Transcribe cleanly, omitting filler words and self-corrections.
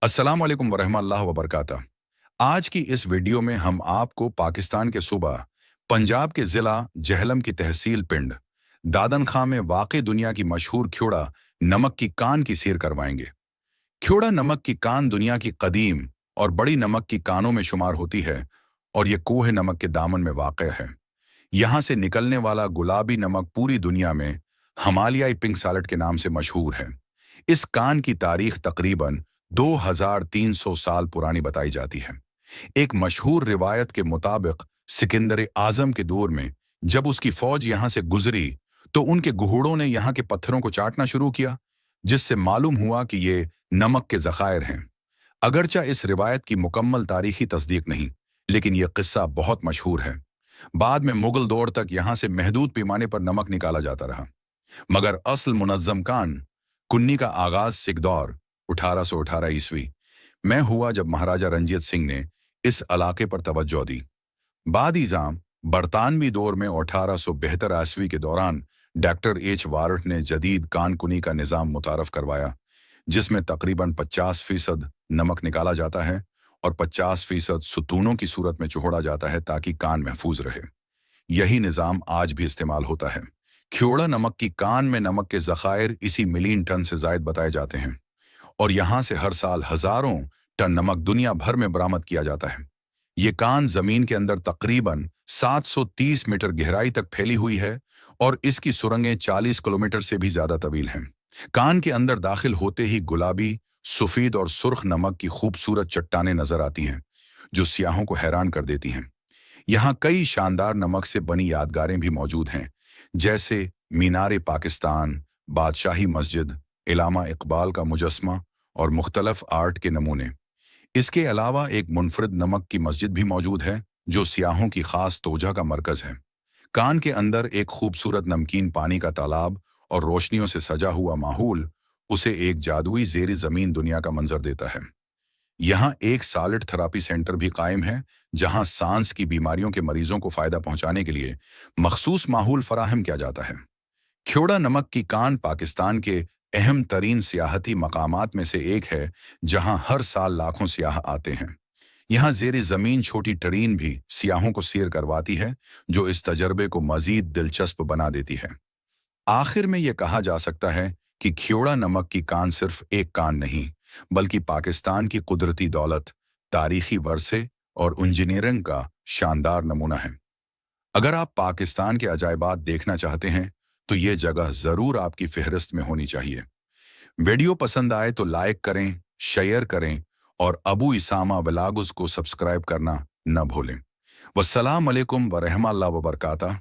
अस्सलाम वालेकुम वरहमतुल्लाहि वबरकातुहू। आज की इस वीडियो में हम आपको पाकिस्तान के सूबा पंजाब के ज़िला जहलम की तहसील पिंड दादन खां में वाक़ई दुनिया की मशहूर ख्योड़ा नमक की कान की सैर करवाएंगे। ख्योड़ा नमक की कान दुनिया की कदीम और बड़ी नमक की कानों में शुमार होती है और ये कोह नमक के दामन में वाक़ है। यहाँ से निकलने वाला गुलाबी नमक पूरी दुनिया में हिमालयाई पिंक सॉलिड के नाम से मशहूर है। इस कान की तारीख तकरीबन 2300 साल पुरानी बताई जाती है। एक मशहूर रिवायत के मुताबिक सिकंदर आजम के दौर में जब उसकी फौज यहाँ से गुजरी तो उनके गुहड़ों ने यहाँ के पत्थरों को चाटना शुरू किया, जिससे मालूम हुआ कि ये नमक के ज़खायर हैं। अगरचा इस रिवायत की मुकम्मल तारीखी तस्दीक नहीं, लेकिन यह किस्सा बहुत मशहूर है। बाद में मुगल दौर तक यहाँ से महदूद पैमाने पर नमक निकाला जाता रहा, मगर असल मुनज़्ज़म कान कुन्नी का आगाज सिख दौर 1818 ईस्वी में हुआ, जब महाराजा रंजीत सिंह ने इस इलाके पर तवज्जो दी। बाद इज़ाम बरतानवी दौर में 1872 ईस्वी के दौरान डॉक्टर एच वारट ने जदीद कानकुनी का निज़ाम मुतारफ करवाया, जिसमें तकरीबन 50% नमक निकाला जाता है और 50% सुतूनों की सूरत में चुहोड़ा जाता है ताकि कान महफूज रहे। यही निज़ाम आज भी इस्तेमाल होता है। ख्योड़ा नमक की कान में नमक के ज़खायर इसी मिलियन टन से ज़ायद बताए जाते हैं और यहाँ से हर साल हज़ारों टन नमक दुनिया भर में बरामद किया जाता है। ये कान ज़मीन के अंदर तकरीबन 730 मीटर गहराई तक फैली हुई है और इसकी सुरंगें 40 किलोमीटर से भी ज़्यादा तवील हैं। कान के अंदर दाखिल होते ही गुलाबी, सफ़ेद और सुर्ख नमक की खूबसूरत चट्टानें नजर आती हैं, जो सियाहों को हैरान कर देती हैं। यहाँ कई शानदार नमक से बनी यादगारें भी मौजूद हैं, जैसे मीनार पाकिस्तान, बादशाही मस्जिद, इलामा इकबाल का मुजस्मा और मुख्तलफ आर्ट के नमूने। इसके अलावा एक मुनफरिद नमक की मस्जिद भी मौजूद है, जो सियाहों की खास तोजह का मरकज है। कान के अंदर एक खूबसूरत नमकीन पानी का तालाब और रोशनियों से सजा हुआ माहौल उसे एक जादुई ज़ेर ज़मीन दुनिया का मंजर देता है। यहाँ एक सॉलिड थेरेपी सेंटर भी कायम है, जहाँ सांस की बीमारियों के मरीजों को फ़ायदा पहुँचाने के लिए मखसूस माहौल फराहम किया जाता है। ख्योड़ा नमक की कान पाकिस्तान के अहम तरीन सियाहती मकामात में से एक है, जहां हर साल लाखों सियाह आते हैं। यहाँ ज़ेर ज़मीन छोटी ट्रेन भी सियाहों को सैर करवाती है, जो इस तजर्बे को मज़ीद दिलचस्प बना देती है। आखिर में यह कहा जा सकता है कि ख्योड़ा नमक की कान सिर्फ एक कान नहीं, बल्कि पाकिस्तान की कुदरती दौलत, तारीखी वर्से और इंजीनियरिंग का शानदार नमूना है। अगर आप पाकिस्तान के अजायबात देखना चाहते हैं तो ये जगह ज़रूर आपकी फ़हरिस्त में होनी चाहिए। वीडियो पसंद आए तो लाइक करें, शेयर करें और अबू इसामा व्लॉग्स को सब्सक्राइब करना न भूलें। वस्सलाम अलैकुम वरहमतुल्लाहि वबरकातुहू।